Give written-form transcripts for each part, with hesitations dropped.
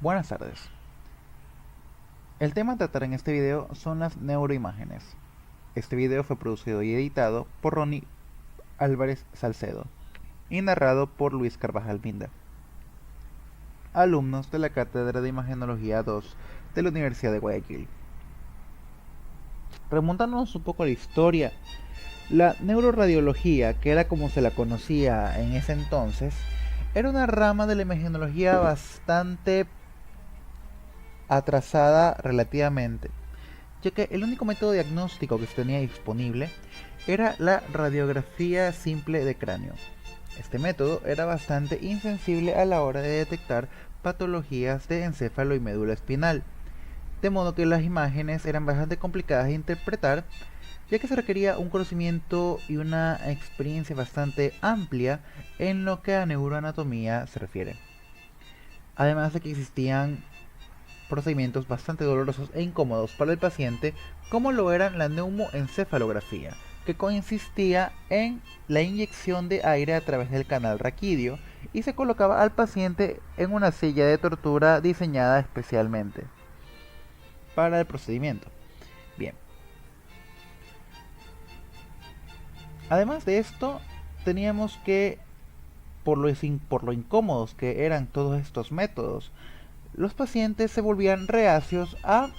Buenas tardes. El tema a tratar en este video son las neuroimágenes. Este video fue producido y editado por Ronnie Álvarez Salcedo y narrado por Luis Carvajal Minda, alumnos de la Cátedra de Imagenología 2 de la Universidad de Guayaquil. Remontándonos un poco a la historia, la neuroradiología, que era como se la conocía en ese entonces, era una rama de la imagenología bastante atrasada relativamente, ya que el único método diagnóstico que se tenía disponible era la radiografía simple de cráneo. Este método era bastante insensible a la hora de detectar patologías de encéfalo y médula espinal, de modo que las imágenes eran bastante complicadas de interpretar, ya que se requería un conocimiento y una experiencia bastante amplia en lo que a neuroanatomía se refiere. Además de que existían procedimientos bastante dolorosos e incómodos para el paciente, como lo eran la neumoencefalografía, que consistía en la inyección de aire a través del canal raquídeo y se colocaba al paciente en una silla de tortura diseñada especialmente para el procedimiento. Bien. Además de esto, teníamos que, por lo incómodos que eran todos estos métodos, los pacientes se volvían reacios a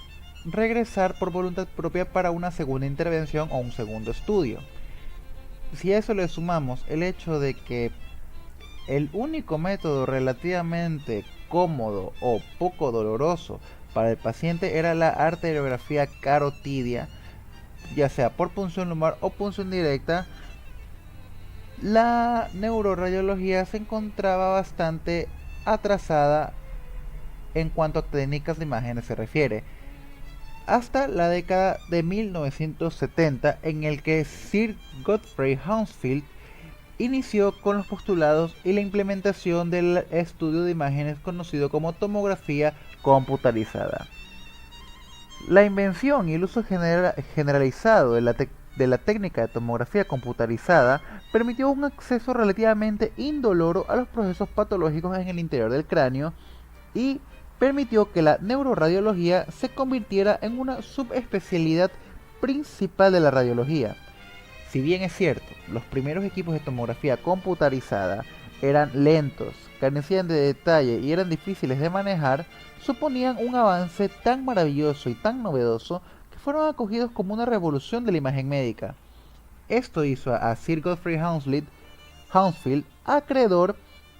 regresar por voluntad propia para una segunda intervención o un segundo estudio. Si a eso le sumamos el hecho de que el único método relativamente cómodo o poco doloroso para el paciente era la arteriografía carotidia, ya sea por punción lumbar o punción directa, la neuroradiología se encontraba bastante atrasada en cuanto a técnicas de imágenes se refiere, hasta la década de 1970, en el que Sir Godfrey Hounsfield inició con los postulados y la implementación del estudio de imágenes conocido como tomografía computarizada. La invención y el uso generalizado de la técnica de tomografía computarizada permitió un acceso relativamente indoloro a los procesos patológicos en el interior del cráneo y permitió que la neuroradiología se convirtiera en una subespecialidad principal de la radiología. Si bien es cierto, los primeros equipos de tomografía computarizada eran lentos, carecían de detalle y eran difíciles de manejar, suponían un avance tan maravilloso y tan novedoso que fueron acogidos como una revolución de la imagen médica. Esto hizo a Sir Godfrey Hounsfield acreedor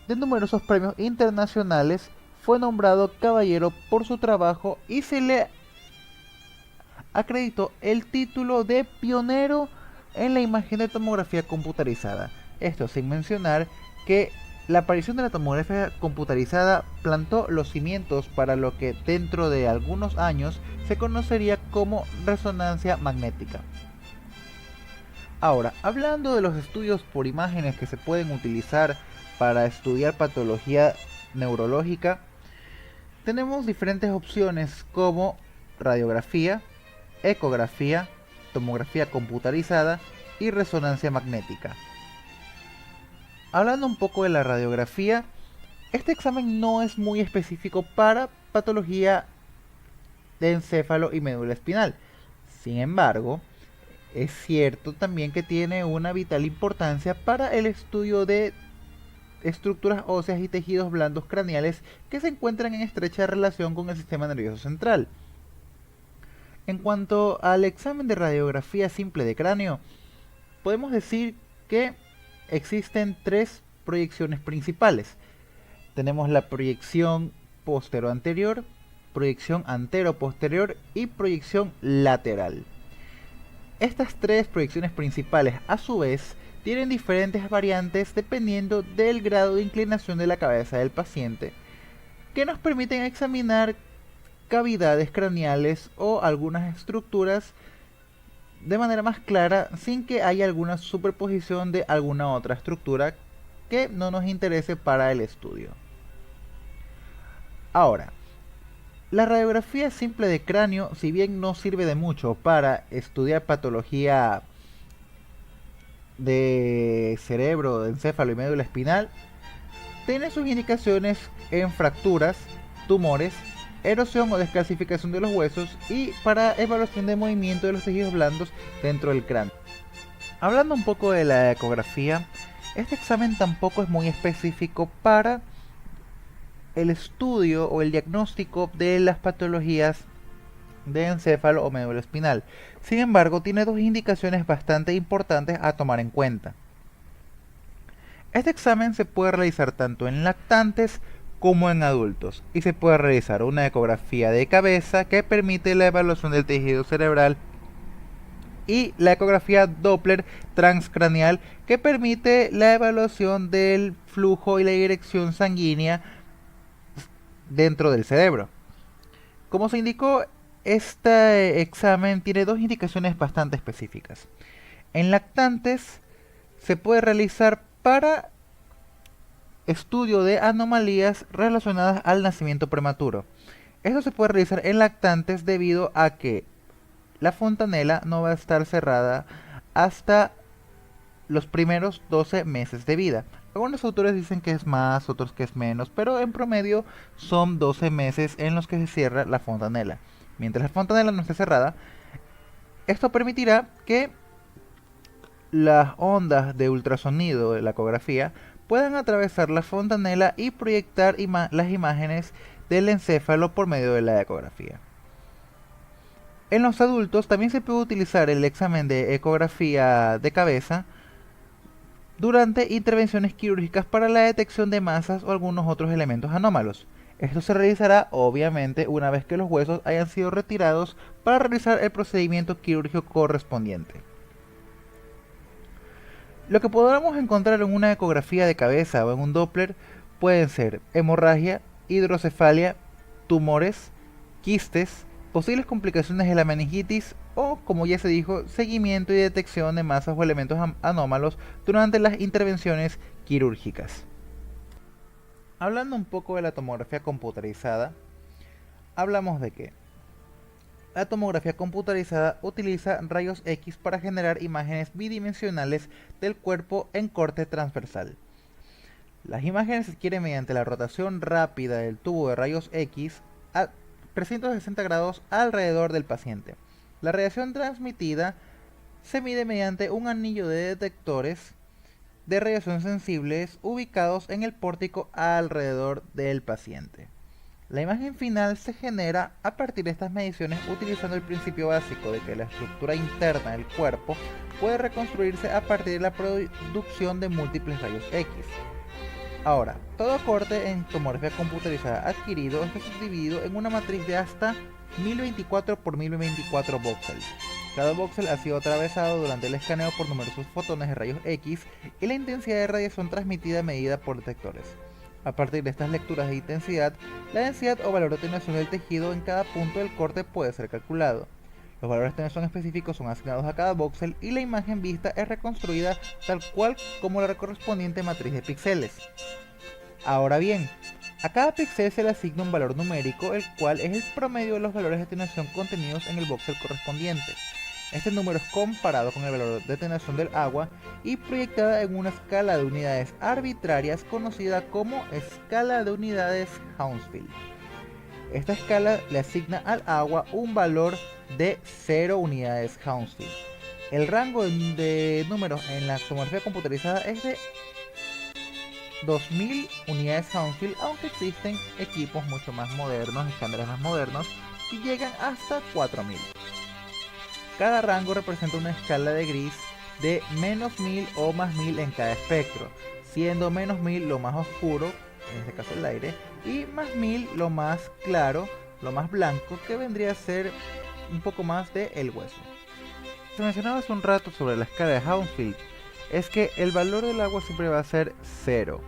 de numerosos premios internacionales. Fue nombrado caballero por su trabajo y se le acreditó el título de pionero en la imagen de tomografía computarizada. Esto sin mencionar que la aparición de la tomografía computarizada plantó los cimientos para lo que dentro de algunos años se conocería como resonancia magnética. Ahora, hablando de los estudios por imágenes que se pueden utilizar para estudiar patología neurológica, tenemos diferentes opciones como radiografía, ecografía, tomografía computarizada y resonancia magnética. Hablando un poco de la radiografía, este examen no es muy específico para patología de encéfalo y médula espinal. Sin embargo, es cierto también que tiene una vital importancia para el estudio de estructuras óseas y tejidos blandos craneales que se encuentran en estrecha relación con el sistema nervioso central. En cuanto al examen de radiografía simple de cráneo, podemos decir que existen tres proyecciones principales. Tenemos la proyección postero-anterior, proyección antero-posterior y proyección lateral. Estas tres proyecciones principales, a su vez, tienen diferentes variantes dependiendo del grado de inclinación de la cabeza del paciente, que nos permiten examinar cavidades craneales o algunas estructuras de manera más clara sin que haya alguna superposición de alguna otra estructura que no nos interese para el estudio. Ahora, la radiografía simple de cráneo, si bien no sirve de mucho para estudiar patología de cerebro, de encéfalo y médula espinal, tiene sus indicaciones en fracturas tumores, erosión o descalcificación de los huesos y para evaluación de movimiento de los tejidos blandos dentro del cráneo. Hablando un poco de la ecografía, este examen tampoco es muy específico para el estudio o el diagnóstico de las patologías de encéfalo o médula espinal. Sin embargo, tiene dos indicaciones bastante importantes a tomar en cuenta. Este examen se puede realizar tanto en lactantes como en adultos y se puede realizar una ecografía de cabeza que permite la evaluación del tejido cerebral y la ecografía Doppler transcraneal que permite la evaluación del flujo y la dirección sanguínea dentro del cerebro. Como se indicó, este examen tiene dos indicaciones bastante específicas. En lactantes se puede realizar para estudio de anomalías relacionadas al nacimiento prematuro. Esto se puede realizar en lactantes debido a que la fontanela no va a estar cerrada hasta los primeros 12 meses de vida. Algunos autores dicen que es más, otros que es menos, pero en promedio son 12 meses en los que se cierra la fontanela. Mientras la fontanela no esté cerrada, esto permitirá que las ondas de ultrasonido de la ecografía puedan atravesar la fontanela y proyectar las imágenes del encéfalo por medio de la ecografía. En los adultos también se puede utilizar el examen de ecografía de cabeza durante intervenciones quirúrgicas para la detección de masas o algunos otros elementos anómalos. Esto se realizará obviamente una vez que los huesos hayan sido retirados para realizar el procedimiento quirúrgico correspondiente. Lo que podamos encontrar en una ecografía de cabeza o en un Doppler pueden ser hemorragia, hidrocefalia, tumores, quistes, posibles complicaciones de la meningitis o, como ya se dijo, seguimiento y detección de masas o elementos anómalos durante las intervenciones quirúrgicas. Hablando un poco de la tomografía computarizada, hablamos de que la tomografía computarizada utiliza rayos X para generar imágenes bidimensionales del cuerpo en corte transversal. Las imágenes se adquieren mediante la rotación rápida del tubo de rayos X a 360 grados alrededor del paciente. La radiación transmitida se mide mediante un anillo de detectores de radiación sensibles ubicados en el pórtico alrededor del paciente. La imagen final se genera a partir de estas mediciones utilizando el principio básico de que la estructura interna del cuerpo puede reconstruirse a partir de la producción de múltiples rayos X. Ahora, todo corte en tomografía computarizada adquirido está subdividido en una matriz de hasta 1024 por 1024 voxels. Cada voxel ha sido atravesado durante el escaneo por numerosos fotones de rayos X y la intensidad de radiación transmitida medida por detectores. A partir de estas lecturas de intensidad, la densidad o valor de atenuación del tejido en cada punto del corte puede ser calculado. Los valores de atenuación específicos son asignados a cada voxel y la imagen vista es reconstruida tal cual como la correspondiente matriz de píxeles. Ahora bien, a cada píxel se le asigna un valor numérico, el cual es el promedio de los valores de atenuación contenidos en el voxel correspondiente. Este número es comparado con el valor de atenuación del agua y proyectada en una escala de unidades arbitrarias conocida como escala de unidades Hounsfield. Esta escala le asigna al agua un valor de 0 unidades Hounsfield. El rango de números en la tomografía computarizada es de 2000 unidades Hounsfield, aunque existen equipos mucho más modernos, estándares más modernos, y llegan hasta 4000. Cada rango representa una escala de gris de menos 1000 o más 1000 en cada espectro, siendo menos 1000 lo más oscuro, en este caso el aire, y más 1000 lo más claro, lo más blanco, que vendría a ser un poco más de el hueso. Se mencionaba hace un rato sobre la escala de Hounsfield, es que el valor del agua siempre va a ser 0,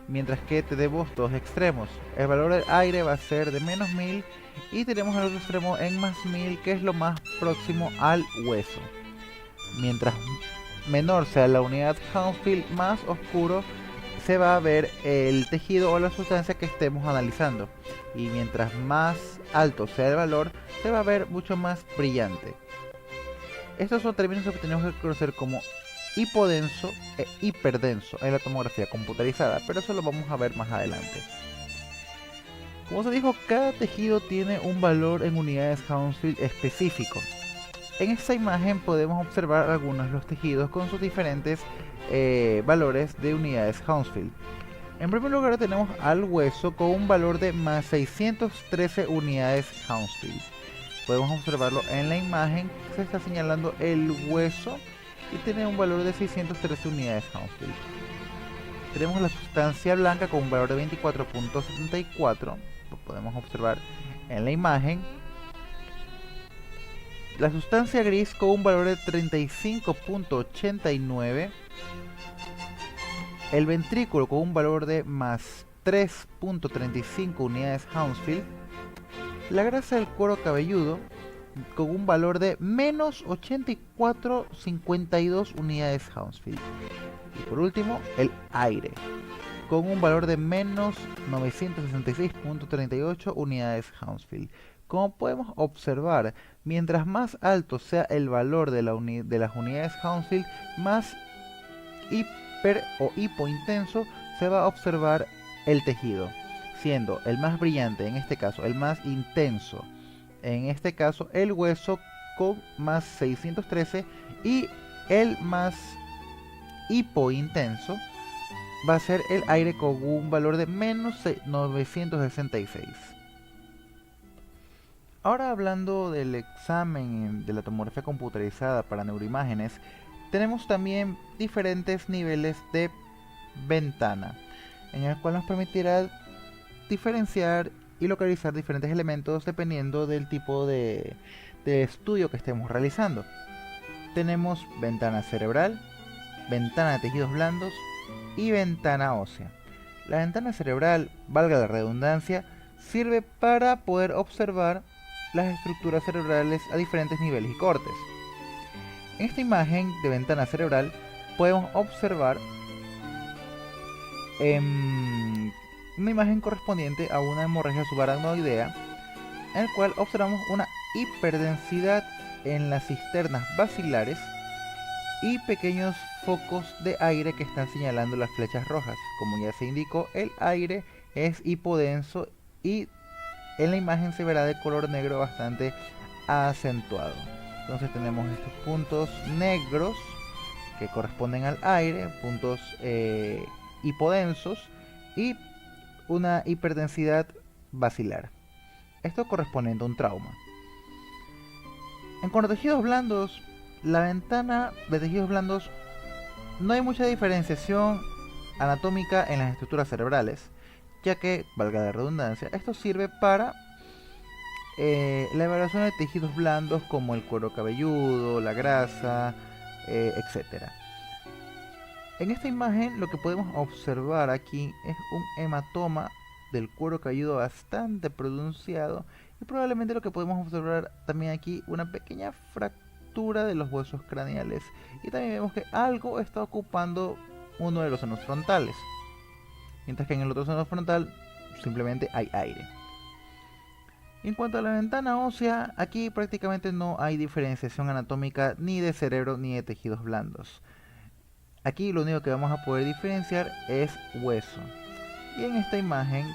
mientras que tenemos dos extremos. El valor del aire va a ser de menos 1000 y tenemos el otro extremo en más 1000, que es lo más próximo al hueso. Mientras menor sea la unidad Hounsfield, más oscuro se va a ver el tejido o la sustancia que estemos analizando, y mientras más alto sea el valor, se va a ver mucho más brillante. Estos son términos que tenemos que conocer como hipodenso e hiperdenso en la tomografía computarizada, pero eso lo vamos a ver más adelante. Como se dijo, cada tejido tiene un valor en unidades Hounsfield específico. En esta imagen podemos observar algunos de los tejidos con sus diferentes valores de unidades Hounsfield. En primer lugar tenemos al hueso con un valor de más 613 unidades Hounsfield. Podemos observarlo en la imagen, se está señalando el hueso y tiene un valor de 613 unidades Hounsfield. Tenemos la sustancia blanca con un valor de 24.74, lo podemos observar en la imagen. La sustancia gris con un valor de 35.89. El ventrículo con un valor de más 3.35 unidades Hounsfield. La grasa del cuero cabelludo con un valor de menos 84.52 unidades Hounsfield. Y por último, el aire con un valor de menos 966.38 unidades Hounsfield. Como podemos observar, mientras más alto sea el valor de las unidades Hounsfield, más hiper o hipointenso se va a observar el tejido, siendo el más brillante, en este caso el más intenso, en este caso el hueso con más 613, y el más hipointenso va a ser el aire con un valor de menos 966. Ahora, hablando del examen de la tomografía computarizada para neuroimágenes, tenemos también diferentes niveles de ventana, en el cual nos permitirá diferenciar y localizar diferentes elementos dependiendo del tipo de estudio que estemos realizando. Tenemos ventana cerebral, ventana de tejidos blandos y ventana ósea. La ventana cerebral, valga la redundancia, sirve para poder observar las estructuras cerebrales a diferentes niveles y cortes. En esta imagen de ventana cerebral podemos observar una imagen correspondiente a una hemorragia subaracnoidea, en el cual observamos una hiperdensidad en las cisternas basilares y pequeños focos de aire que están señalando las flechas rojas. Como ya se indicó, el aire es hipodenso y en la imagen se verá de color negro bastante acentuado. Entonces tenemos estos puntos negros que corresponden al aire, puntos hipodensos y una hiperdensidad basilar. Esto correspondiente a un trauma. En cuanto a tejidos blandos, la ventana de tejidos blandos no hay mucha diferenciación anatómica en las estructuras cerebrales, ya que, valga la redundancia, esto sirve para la evaluación de tejidos blandos como el cuero cabelludo, la grasa, etc. En esta imagen lo que podemos observar aquí es un hematoma del cuero cabelludo bastante pronunciado, y probablemente lo que podemos observar también aquí una pequeña fractura de los huesos craneales, y también vemos que algo está ocupando uno de los senos frontales, mientras que en el otro seno frontal simplemente hay aire. En cuanto a la ventana ósea, aquí prácticamente no hay diferenciación anatómica ni de cerebro ni de tejidos blandos. Aquí lo único que vamos a poder diferenciar es hueso. Y en esta imagen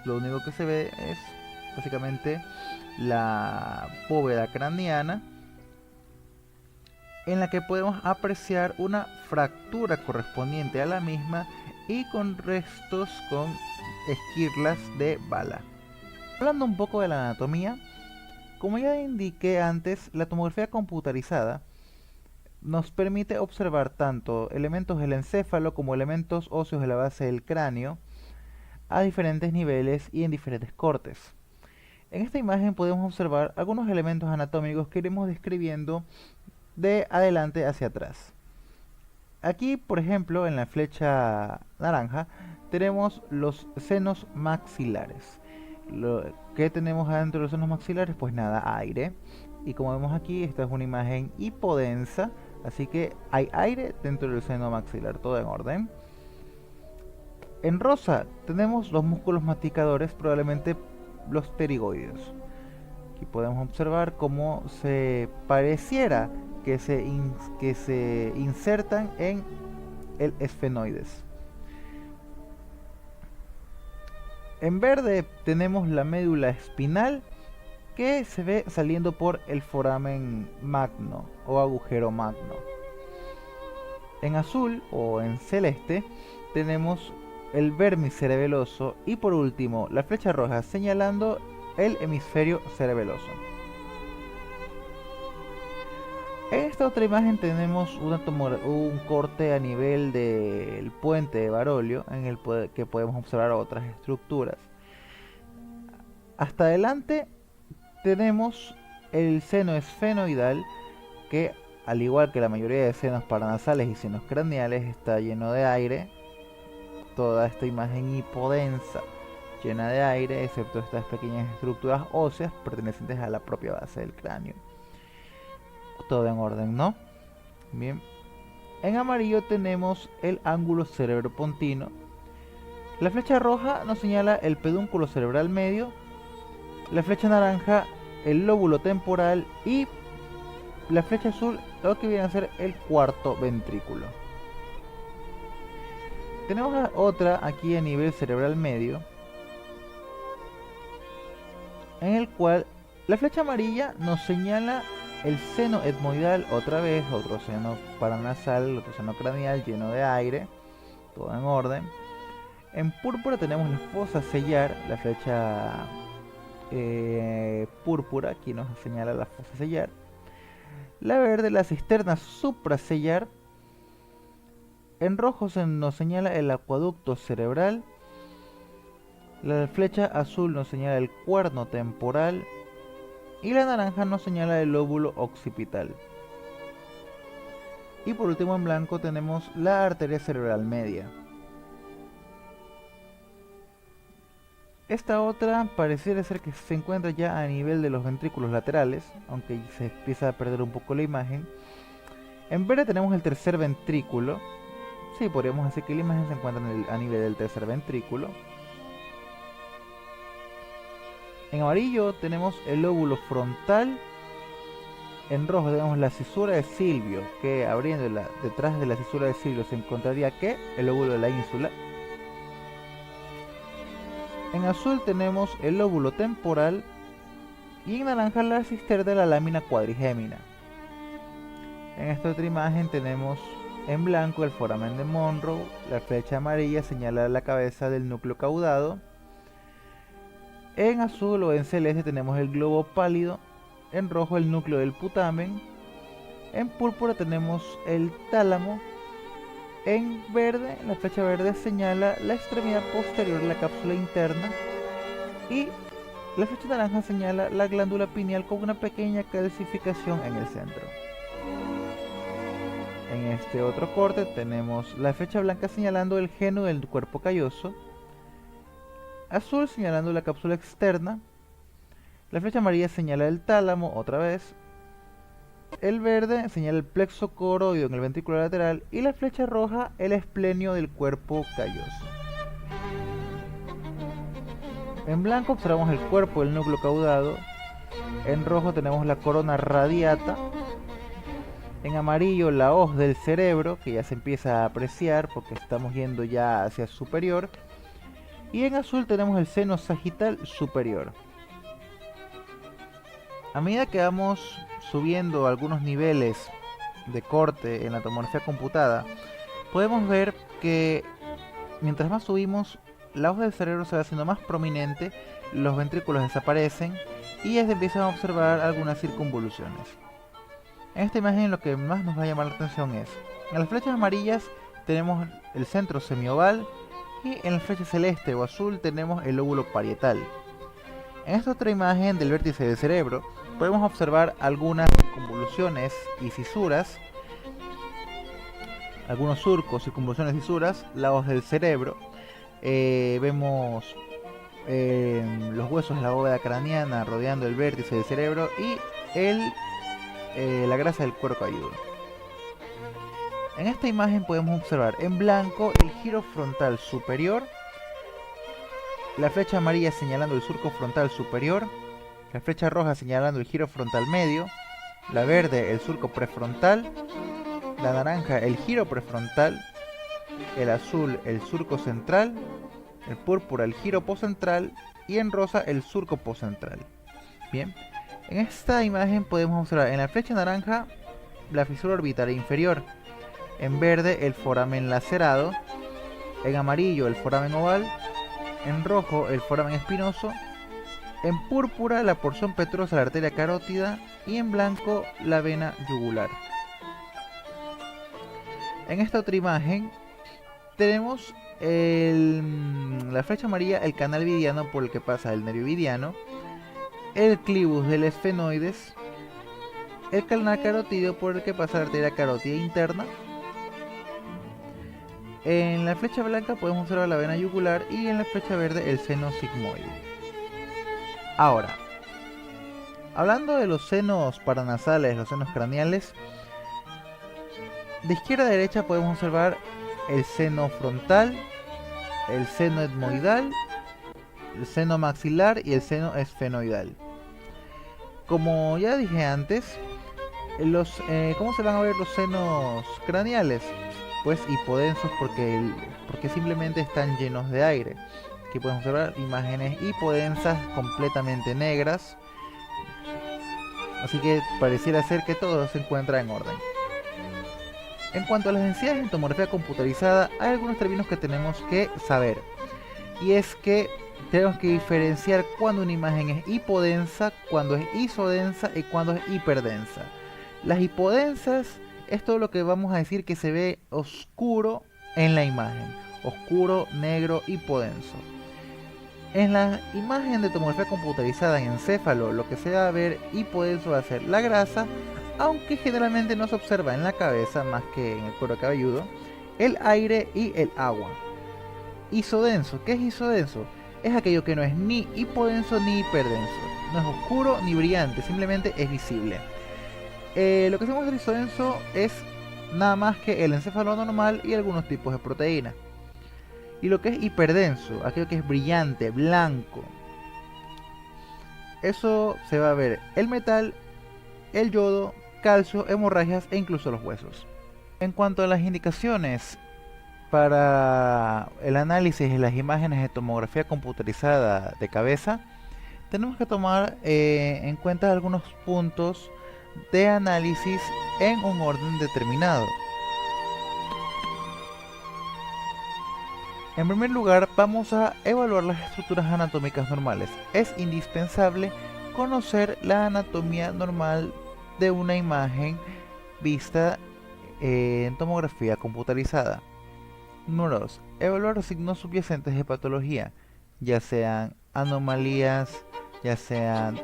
lo único que se ve es básicamente la bóveda craneana, en la que podemos apreciar una fractura correspondiente a la misma y con restos con esquirlas de bala. Hablando un poco de la anatomía, como ya indiqué antes, la tomografía computarizada nos permite observar tanto elementos del encéfalo como elementos óseos de la base del cráneo a diferentes niveles y en diferentes cortes. En esta imagen podemos observar algunos elementos anatómicos que iremos describiendo de adelante hacia atrás. Aquí, por ejemplo, en la flecha naranja, tenemos los senos maxilares. Lo que tenemos adentro de los senos maxilares, pues nada, aire. Y como vemos aquí, esta es una imagen hipodensa, así que hay aire dentro del seno maxilar, todo en orden. En rosa tenemos los músculos masticadores, probablemente los pterigoides. Aquí podemos observar cómo se pareciera que se insertan en el esfenoides. En verde tenemos la médula espinal que se ve saliendo por el foramen magno o agujero magno. En azul o en celeste tenemos el vértice cerebeloso y por último la flecha roja señalando el hemisferio cerebeloso. En esta otra imagen tenemos un corte a nivel del puente de Barolio en el que podemos observar otras estructuras. Hasta adelante tenemos el seno esfenoidal que, al igual que la mayoría de senos paranasales y senos craneales, está lleno de aire. Toda esta imagen hipodensa llena de aire, excepto estas pequeñas estructuras óseas pertenecientes a la propia base del cráneo. Todo en orden, ¿no? Bien. En amarillo tenemos el ángulo cerebropontino. La flecha roja nos señala el pedúnculo cerebral medio. La flecha naranja el lóbulo temporal y la flecha azul lo que viene a ser el cuarto ventrículo. Tenemos otra aquí a nivel cerebral medio, en el cual la flecha amarilla nos señala el seno etmoidal, otra vez, otro seno paranasal, otro seno craneal lleno de aire, todo en orden. En púrpura tenemos la fosa sellar, la flecha púrpura, aquí nos señala la fosa sellar. La verde, la cisterna suprasellar. En rojo nos señala el acueducto cerebral. La flecha azul nos señala el cuerno temporal. Y la naranja nos señala el lóbulo occipital. Y por último en blanco tenemos la arteria cerebral media. Esta otra pareciera ser que se encuentra ya a nivel de los ventrículos laterales, aunque se empieza a perder un poco la imagen. En verde tenemos el tercer ventrículo. Sí, podríamos decir que la imagen se encuentra a nivel del tercer ventrículo. En amarillo tenemos el lóbulo frontal. En rojo tenemos la cisura de Silvio, que abriéndola detrás de la cisura de Silvio se encontraría que el lóbulo de la ínsula. En azul tenemos el lóbulo temporal y en naranja la cisterna de la lámina cuadrigémina. En esta otra imagen tenemos en blanco el foramen de Monroe, la flecha amarilla señala la cabeza del núcleo caudado. En azul o en celeste tenemos el globo pálido, en rojo el núcleo del putamen, en púrpura tenemos el tálamo. En verde, la flecha verde señala la extremidad posterior de la cápsula interna y la flecha naranja señala la glándula pineal con una pequeña calcificación en el centro. En este otro corte tenemos la flecha blanca señalando el geno del cuerpo calloso, azul señalando la cápsula externa, la flecha amarilla señala el tálamo otra vez, el verde señala el plexo coroideo en el ventrículo lateral y la flecha roja el esplenio del cuerpo calloso. En blanco observamos el cuerpo del núcleo caudado, en rojo tenemos la corona radiata, en amarillo la hoz del cerebro que ya se empieza a apreciar porque estamos yendo ya hacia superior, y en azul tenemos el seno sagital superior. A medida que vamos subiendo algunos niveles de corte en la tomografía computada, podemos ver que mientras más subimos, la hoz del cerebro se va haciendo más prominente, los ventrículos desaparecen y ya se empiezan a observar algunas circunvoluciones. En esta imagen lo que más nos va a llamar la atención es, en las flechas amarillas tenemos el centro semioval y en la flecha celeste o azul tenemos el lóbulo parietal. En esta otra imagen del vértice del cerebro podemos observar algunas convoluciones y fisuras, algunos surcos, circunvoluciones y fisuras, la hoz del cerebro. Vemos los huesos de la bóveda craneana rodeando el vértice del cerebro y la grasa del cuero cabelludo. En esta imagen podemos observar en blanco el giro frontal superior, la flecha amarilla señalando el surco frontal superior, la flecha roja señalando el giro frontal medio, la verde el surco prefrontal, la naranja el giro prefrontal, el azul el surco central el púrpura el giro poscentral y en rosa el surco poscentral. Bien, en esta imagen podemos observar en la flecha naranja la fisura orbital inferior, en verde el foramen lacerado, en amarillo el foramen oval, en rojo el foramen espinoso, en púrpura la porción petrosa de la arteria carótida y en blanco la vena yugular. En esta otra imagen tenemos la flecha amarilla, el canal vidiano por el que pasa el nervio vidiano, el clivus del esfenoides, el canal carotídeo por el que pasa la arteria carótida interna. En la flecha blanca podemos observar la vena yugular y en la flecha verde el seno sigmoide. Ahora, hablando de los senos paranasales, los senos craneales, de izquierda a derecha podemos observar el seno frontal, el seno etmoidal, el seno maxilar y el seno esfenoidal. Como ya dije antes, ¿cómo se van a ver los senos craneales? Pues hipodensos porque simplemente están llenos de aire. Aquí podemos observar imágenes hipodensas completamente negras, así que pareciera ser que todo se encuentra en orden. En cuanto a las densidades en tomografía computarizada, hay algunos términos que tenemos que saber, y es que tenemos que diferenciar cuando una imagen es hipodensa, cuando es isodensa y cuando es hiperdensa. Las hipodensas es todo lo que vamos a decir que se ve oscuro en la imagen, oscuro, negro, hipodenso. En la imagen de tomografía computarizada en encéfalo, lo que se va a ver hipodenso va a ser la grasa, aunque generalmente no se observa en la cabeza más que en el cuero cabelludo, el aire y el agua. Isodenso, ¿qué es isodenso? Es aquello que no es ni hipodenso ni hiperdenso, no es oscuro ni brillante, simplemente es visible. Lo que hacemos del isodenso es nada más que el encéfalo normal y algunos tipos de proteínas. Y lo que es hiperdenso, aquello que es brillante, blanco, eso se va a ver el metal, el yodo, calcio, hemorragias e incluso los huesos. En cuanto a las indicaciones para el análisis de las imágenes de tomografía computarizada de cabeza, tenemos que tomar en cuenta algunos puntos de análisis en un orden determinado. En primer lugar, vamos a evaluar las estructuras anatómicas normales. Es indispensable conocer la anatomía normal de una imagen vista en tomografía computarizada. Número 2. Evaluar los signos subyacentes de patología, ya sean anomalías, ya sean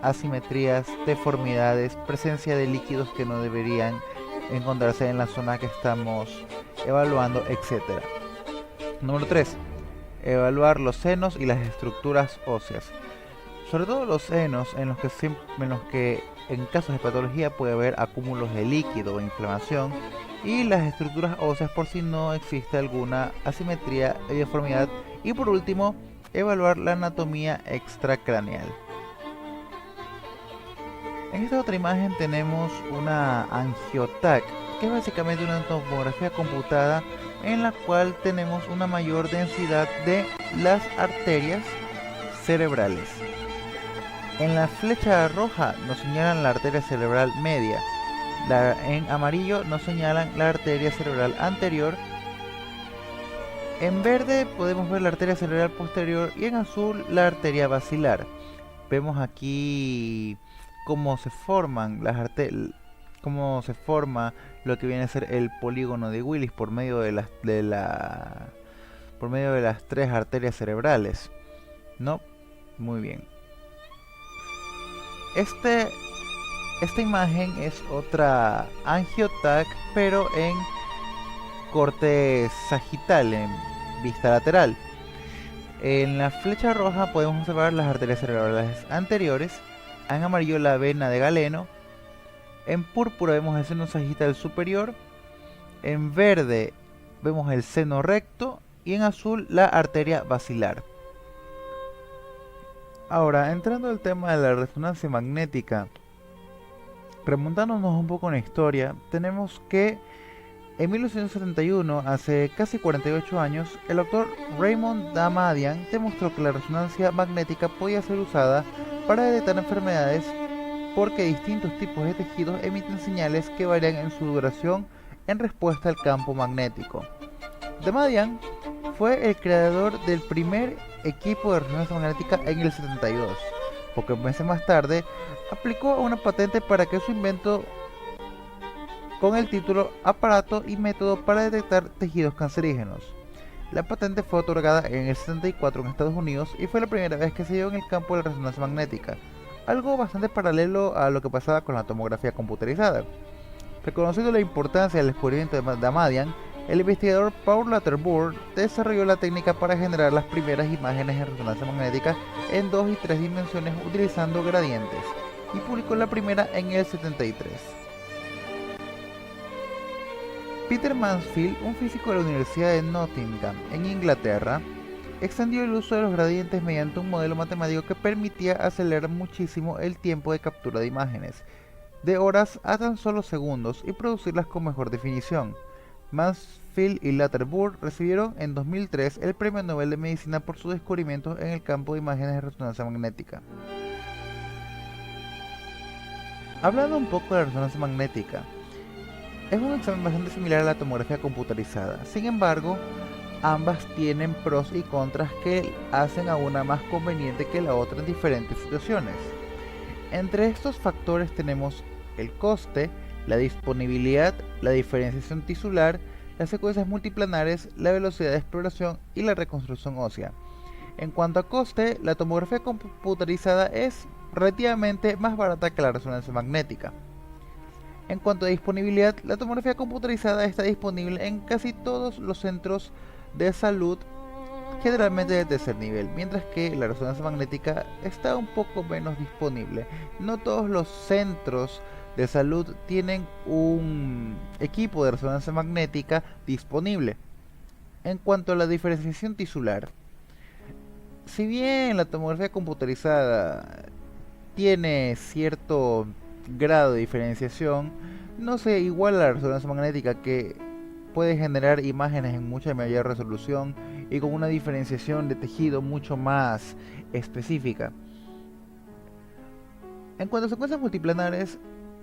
asimetrías, deformidades, presencia de líquidos que no deberían encontrarse en la zona que estamos evaluando, etc. Número 3. Evaluar los senos y las estructuras óseas. Sobre todo los senos en los que en casos de patología puede haber acúmulos de líquido o inflamación, y las estructuras óseas por si no existe alguna asimetría y deformidad. Y por último, evaluar la anatomía extracraneal. En esta otra imagen tenemos una angioTAC, que es básicamente una tomografía computada en la cual tenemos una mayor densidad de las arterias cerebrales. En la flecha roja nos señalan la arteria cerebral media, en amarillo nos señalan la arteria cerebral anterior, en verde podemos ver la arteria cerebral posterior y en azul la arteria basilar. Vemos aquí cómo se forman cómo se forma lo que viene a ser el polígono de Willis por medio de las tres arterias cerebrales, ¿no? Muy bien. Esta imagen es otra angioTAC, pero en corte sagital, en vista lateral. En la flecha roja podemos observar las arterias cerebrales anteriores, en amarillo la vena de Galeno, en púrpura vemos el seno sagital superior, en verde vemos el seno recto y en azul la arteria basilar. Ahora, entrando al tema de la resonancia magnética, remontándonos un poco en la historia, tenemos que En 1971, hace casi 48 años, el doctor Raymond Damadian demostró que la resonancia magnética podía ser usada para detectar enfermedades porque distintos tipos de tejidos emiten señales que varían en su duración en respuesta al campo magnético. Damadian fue el creador del primer equipo de resonancia magnética en el 72. Pocos meses más tarde, aplicó una patente para que su invento con el título Aparato y método para detectar tejidos cancerígenos. La patente fue otorgada en el 74 en Estados Unidos y fue la primera vez que se dio en el campo de la resonancia magnética, algo bastante paralelo a lo que pasaba con la tomografía computerizada. Reconociendo la importancia del descubrimiento de Damadian, el investigador Paul Atterbury desarrolló la técnica para generar las primeras imágenes en resonancia magnética en 2 y 3 dimensiones utilizando gradientes, y publicó la primera en el 73. Peter Mansfield, un físico de la Universidad de Nottingham, en Inglaterra, extendió el uso de los gradientes mediante un modelo matemático que permitía acelerar muchísimo el tiempo de captura de imágenes, de horas a tan solo segundos, y producirlas con mejor definición. Mansfield y Atterbury recibieron en 2003 el Premio Nobel de Medicina por sus descubrimientos en el campo de imágenes de resonancia magnética. Hablando un poco de la resonancia magnética, es un examen bastante similar a la tomografía computarizada. Sin embargo, ambas tienen pros y contras que hacen a una más conveniente que la otra en diferentes situaciones. Entre estos factores tenemos el coste, la disponibilidad, la diferenciación tisular, las secuencias multiplanares, la velocidad de exploración y la reconstrucción ósea. En cuanto a coste, la tomografía computarizada es relativamente más barata que la resonancia magnética. En cuanto a disponibilidad, la tomografía computarizada está disponible en casi todos los centros de salud, generalmente de tercer nivel, mientras que la resonancia magnética está un poco menos disponible. No todos los centros de salud tienen un equipo de resonancia magnética disponible. En cuanto a la diferenciación tisular, si bien la tomografía computarizada tiene cierto grado de diferenciación, no se iguala a la resonancia magnética, que puede generar imágenes en mucha mayor resolución y con una diferenciación de tejido mucho más específica. En cuanto a secuencias multiplanares,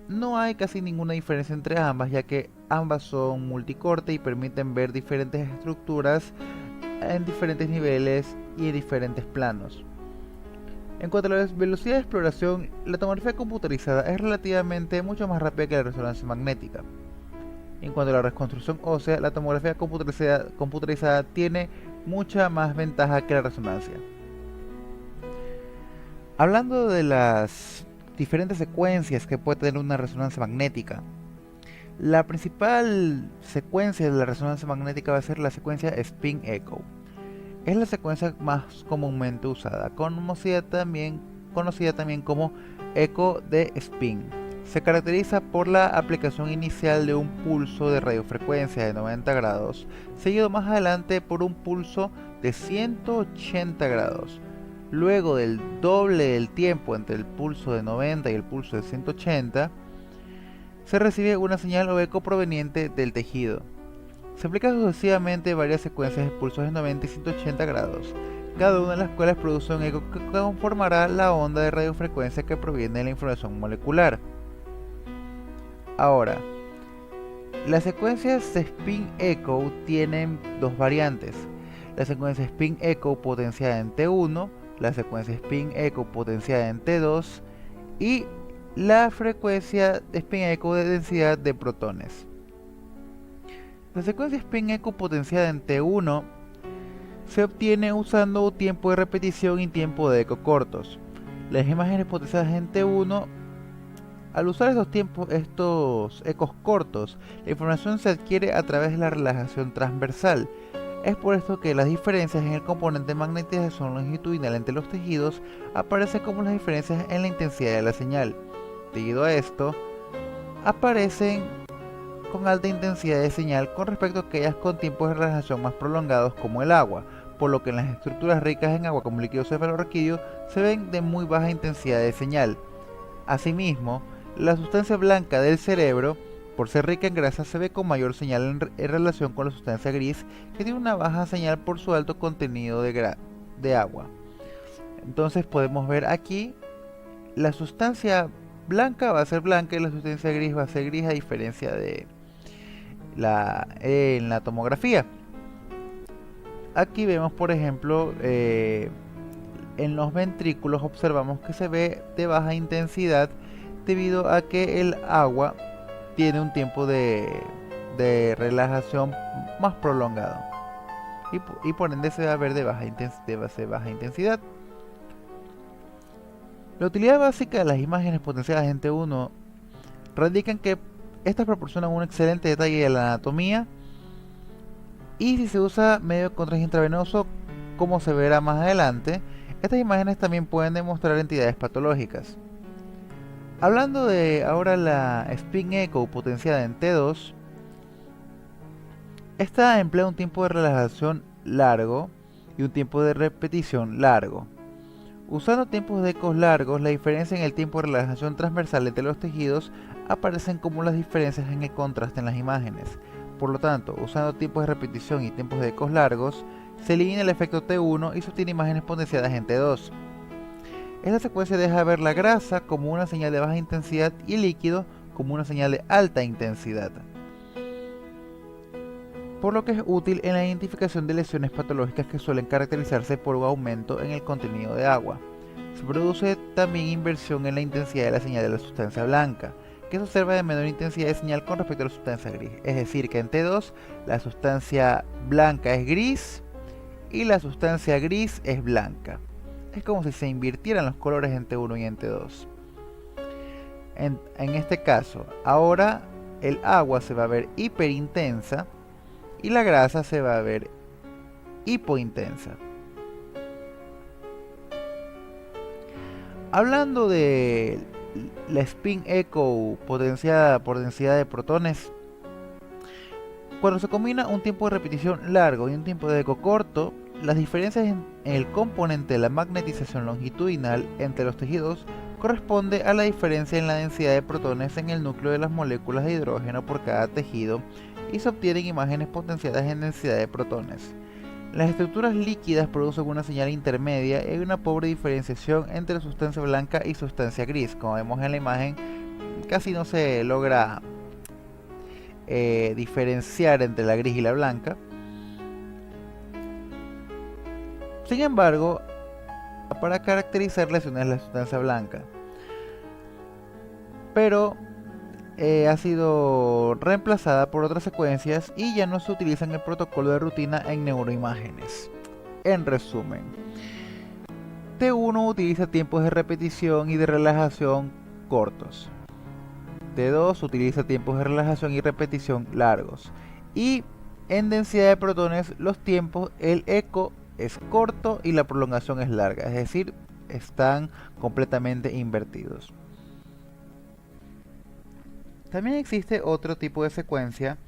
no hay casi ninguna diferencia entre ambas, ya que ambas son multicorte y permiten ver diferentes estructuras en diferentes niveles y en diferentes planos. En cuanto a la velocidad de exploración, la tomografía computarizada es relativamente mucho más rápida que la resonancia magnética. En cuanto a la reconstrucción ósea, la tomografía computarizada tiene mucha más ventaja que la resonancia. Hablando de las diferentes secuencias que puede tener una resonancia magnética, la principal secuencia de la resonancia magnética va a ser la secuencia spin echo. Es la secuencia más comúnmente usada, conocida también como eco de spin. Se caracteriza por la aplicación inicial de un pulso de radiofrecuencia de 90 grados, seguido más adelante por un pulso de 180 grados. Luego del doble del tiempo entre el pulso de 90 y el pulso de 180, se recibe una señal o eco proveniente del tejido. Se aplican sucesivamente varias secuencias de pulsos de 90 y 180 grados, cada una de las cuales produce un eco que conformará la onda de radiofrecuencia que proviene de la información molecular. Ahora, las secuencias de spin echo tienen dos variantes: la secuencia spin echo potenciada en T1, la secuencia spin echo potenciada en T2 y la frecuencia de spin echo de densidad de protones. La secuencia spin echo potenciada en T1 se obtiene usando tiempo de repetición y tiempo de eco cortos. Las imágenes potenciadas en T1, al usar estos ecos cortos, la información se adquiere a través de la relajación transversal. Es por esto que las diferencias en el componente de magnetización longitudinal entre los tejidos aparecen como las diferencias en la intensidad de la señal. Debido a esto, aparecen con alta intensidad de señal con respecto a aquellas con tiempos de relajación más prolongados como el agua, por lo que en las estructuras ricas en agua como líquido cefalorraquídeo se ven de muy baja intensidad de señal. Asimismo, la sustancia blanca del cerebro Por ser rica en grasa, se ve con mayor señal en relación con la sustancia gris, que tiene una baja señal por su alto contenido de agua. Entonces podemos ver aquí, la sustancia blanca va a ser blanca y la sustancia gris va a ser gris, a diferencia de en la tomografía. Aquí vemos, por ejemplo, en los ventrículos observamos que se ve de baja intensidad debido a que el agua tiene un tiempo de relajación más prolongado y por ende se va a ver de baja intensidad. La utilidad básica de las imágenes potenciadas en T1 radica en que estas proporcionan un excelente detalle de la anatomía, y si se usa medio de contraste intravenoso, como se verá más adelante, estas imágenes también pueden demostrar entidades patológicas. Hablando de ahora la Spin Echo potenciada en T2, esta emplea un tiempo de relajación largo y un tiempo de repetición largo. Usando tiempos de ecos largos, la diferencia en el tiempo de relajación transversal entre los tejidos aparecen como las diferencias en el contraste en las imágenes. Por lo tanto, usando tiempos de repetición y tiempos de ecos largos, se elimina el efecto T1 y se obtiene imágenes potenciadas en T2. Esta secuencia deja ver la grasa como una señal de baja intensidad y el líquido como una señal de alta intensidad, por lo que es útil en la identificación de lesiones patológicas que suelen caracterizarse por un aumento en el contenido de agua. Se produce también inversión en la intensidad de la señal de la sustancia blanca, que se observa de menor intensidad de señal con respecto a la sustancia gris. Es decir, que en T2 la sustancia blanca es gris y la sustancia gris es blanca. Es como si se invirtieran los colores en T1 y en T2. En este caso, ahora el agua se va a ver hiperintensa y la grasa se va a ver hipointensa. Hablando de la Spin Echo potenciada por densidad de protones, cuando se combina un tiempo de repetición largo y un tiempo de eco corto, las diferencias en el componente de la magnetización longitudinal entre los tejidos corresponde a la diferencia en la densidad de protones en el núcleo de las moléculas de hidrógeno por cada tejido, y se obtienen imágenes potenciadas en densidad de protones. Las estructuras líquidas producen una señal intermedia y hay una pobre diferenciación entre sustancia blanca y sustancia gris. Como vemos en la imagen, casi no se logra diferenciar entre la gris y la blanca. Sin embargo, para caracterizar lesiones la sustancia blanca, pero ha sido reemplazada por otras secuencias y ya no se utiliza en el protocolo de rutina en neuroimágenes. En resumen, T1 utiliza tiempos de repetición y de relajación cortos. T2 utiliza tiempos de relajación y repetición largos. Y en densidad de protones, los tiempos, el eco es corto y la prolongación es larga, es decir, están completamente invertidos. También existe otro tipo de secuencia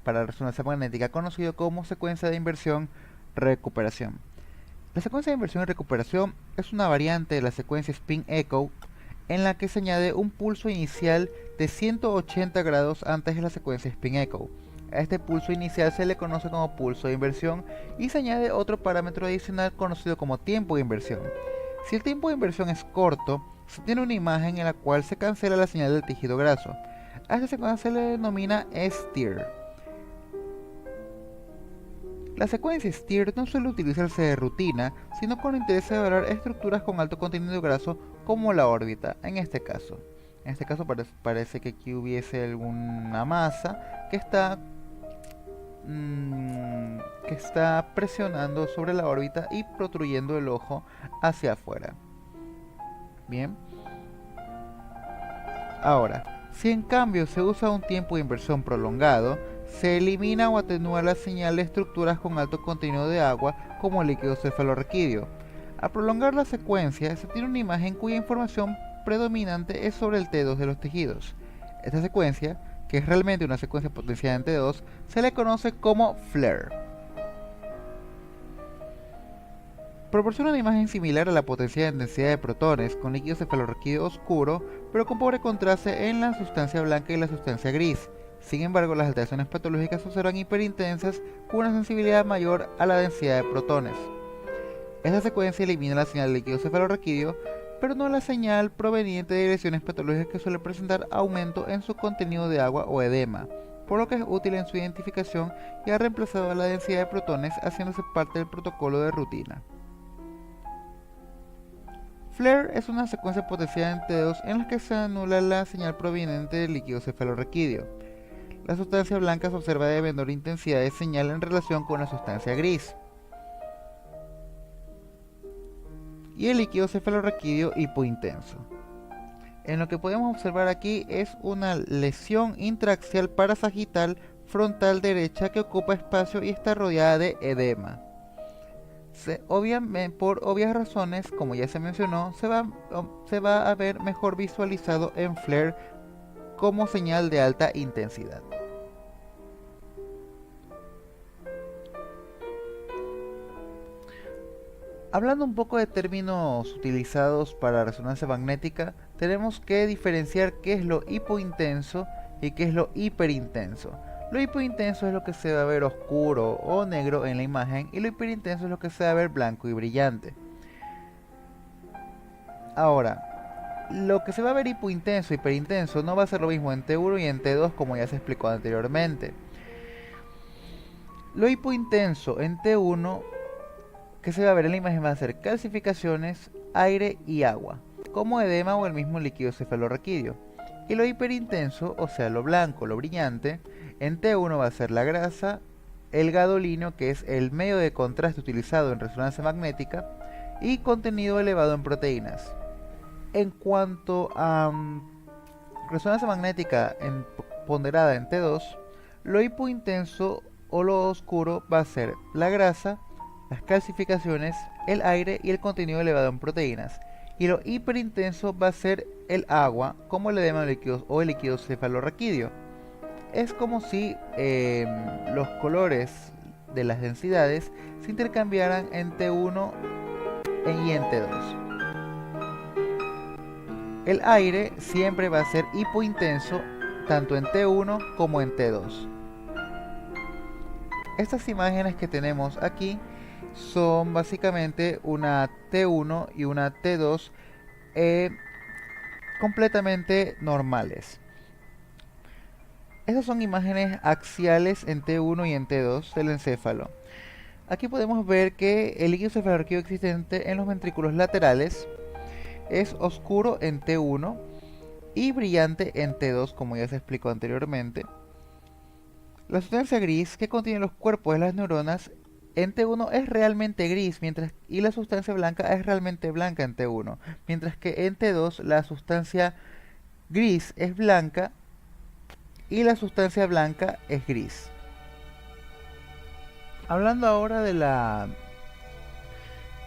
para resonancia magnética conocido como secuencia de inversión-recuperación. La secuencia de inversión y recuperación es una variante de la secuencia Spin Echo en la que se añade un pulso inicial de 180 grados antes de la secuencia Spin Echo. A este pulso inicial se le conoce como pulso de inversión y se añade otro parámetro adicional conocido como tiempo de inversión. Si el tiempo de inversión es corto, se tiene una imagen en la cual se cancela la señal del tejido graso. A esta secuencia se le denomina STIR. La secuencia STIR no suele utilizarse de rutina, sino con interés de evaluar estructuras con alto contenido graso como la órbita, en este caso. En este caso parece que aquí hubiese alguna masa que está presionando sobre la órbita y protruyendo el ojo hacia afuera. Bien. Ahora, si en cambio se usa un tiempo de inversión prolongado, se elimina o atenúa la señal de estructuras con alto contenido de agua como el líquido cefalorraquídeo. Al prolongar la secuencia, se tiene una imagen cuya información predominante es sobre el T2 de los tejidos. Esta secuencia, que es realmente una secuencia potenciada en T2, se le conoce como FLAIR. Proporciona una imagen similar a la potenciada en densidad de protones con líquido cefalorraquídeo oscuro, pero con pobre contraste en la sustancia blanca y la sustancia gris, Sin embargo, las alteraciones patológicas se observan hiperintensas con una sensibilidad mayor a la densidad de protones. Esta secuencia elimina la señal de líquido cefalorraquídeo, pero no la señal proveniente de lesiones patológicas que suele presentar aumento en su contenido de agua o edema, por lo que es útil en su identificación y ha reemplazado a la densidad de protones haciéndose parte del protocolo de rutina. FLAIR es una secuencia potenciada en T2 en la que se anula la señal proveniente del líquido cefalorraquídeo. La sustancia blanca se observa de menor intensidad de señal en relación con la sustancia gris. Y el líquido cefalorraquídeo hipointenso. En lo que podemos observar aquí es una lesión intraaxial parasagital frontal derecha que ocupa espacio y está rodeada de edema. Por obvias razones, como ya se mencionó, se va a ver mejor visualizado en FLAIR como señal de alta intensidad. Hablando un poco de términos utilizados para resonancia magnética, tenemos que diferenciar qué es lo hipointenso y qué es lo hiperintenso. Lo hipointenso es lo que se va a ver oscuro o negro en la imagen y lo hiperintenso es lo que se va a ver blanco y brillante. Ahora, lo que se va a ver hipointenso e hiperintenso no va a ser lo mismo en T1 y en T2 como ya se explicó anteriormente. Lo hipointenso en T1 que se va a ver en la imagen va a ser calcificaciones, aire y agua, como edema o el mismo líquido cefalorraquídeo. Y lo hiperintenso, o sea lo blanco, lo brillante, en T1 va a ser la grasa, el gadolínio, que es el medio de contraste utilizado en resonancia magnética, y contenido elevado en proteínas. En cuanto a resonancia magnética ponderada en T2, lo hipointenso o lo oscuro va a ser la grasa, las calcificaciones, el aire y el contenido elevado en proteínas. Y lo hiperintenso va a ser el agua, como el edema líquido o el líquido cefalorraquídeo. Es como si los colores de las densidades se intercambiaran en T1 y en T2. El aire siempre va a ser hipointenso tanto en T1 como en T2. Estas imágenes que tenemos aquí son básicamente una T1 y una T2 completamente normales. Estas son imágenes axiales en T1 y en T2 del encéfalo. Aquí podemos ver que el líquido cefalorraquídeo existente en los ventrículos laterales es oscuro en T1 y brillante en T2, como ya se explicó anteriormente. La sustancia gris que contiene los cuerpos de las neuronas en T1 es realmente gris, y la sustancia blanca es realmente blanca en T1, mientras que en T2 la sustancia gris es blanca y la sustancia blanca es gris. Hablando ahora de la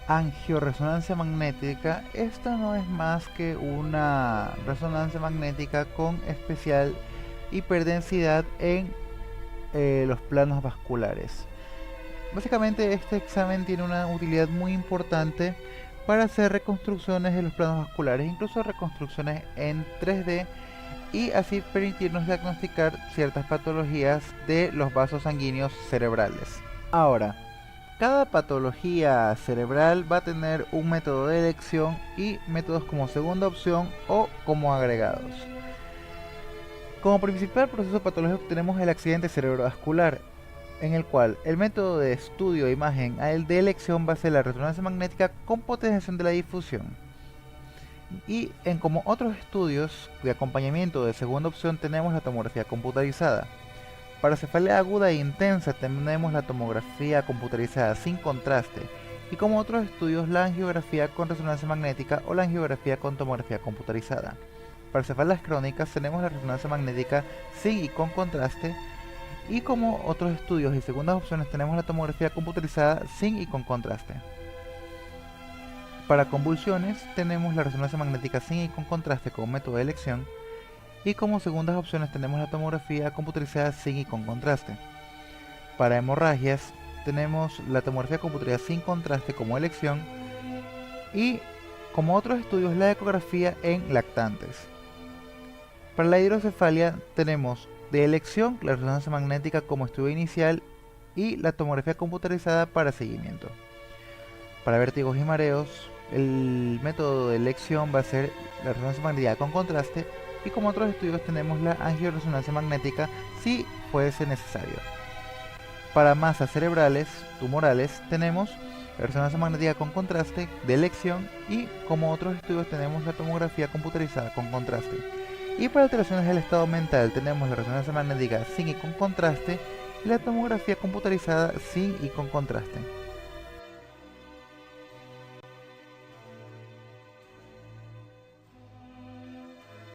angioresonancia magnética, esta no es más que una resonancia magnética con especial hiperdensidad en los planos vasculares. Básicamente este examen tiene una utilidad muy importante para hacer reconstrucciones de los planos vasculares, incluso reconstrucciones en 3D, y así permitirnos diagnosticar ciertas patologías de los vasos sanguíneos cerebrales. Ahora, cada patología cerebral va a tener un método de elección y métodos como segunda opción o como agregados. Como principal proceso patológico tenemos el accidente cerebrovascular, en el cual el método de estudio de imagen de elección va a ser la resonancia magnética con potenciación de la difusión. Y como otros estudios de acompañamiento de segunda opción tenemos la tomografía computarizada. Para cefalea aguda e intensa tenemos la tomografía computarizada sin contraste, y como otros estudios la angiografía con resonancia magnética o la angiografía con tomografía computarizada. Para cefaleas crónicas tenemos la resonancia magnética sin y con contraste, y como otros estudios y segundas opciones tenemos la tomografía computarizada sin y con contraste. Para convulsiones tenemos la resonancia magnética sin y con contraste como método de elección, y como segundas opciones tenemos la tomografía computarizada sin y con contraste. Para hemorragias tenemos la tomografía computarizada sin contraste como elección, y como otros estudios la ecografía en lactantes. Para la hidrocefalia tenemos de elección, la resonancia magnética como estudio inicial y la tomografía computarizada para seguimiento. Para vértigos y mareos, el método de elección va a ser la resonancia magnética con contraste y como otros estudios tenemos la angioresonancia magnética si fuese necesario. Para masas cerebrales tumorales tenemos la resonancia magnética con contraste de elección y como otros estudios tenemos la tomografía computarizada con contraste. Y para alteraciones del estado mental tenemos la resonancia magnética sin y con contraste y la tomografía computarizada sin y con contraste.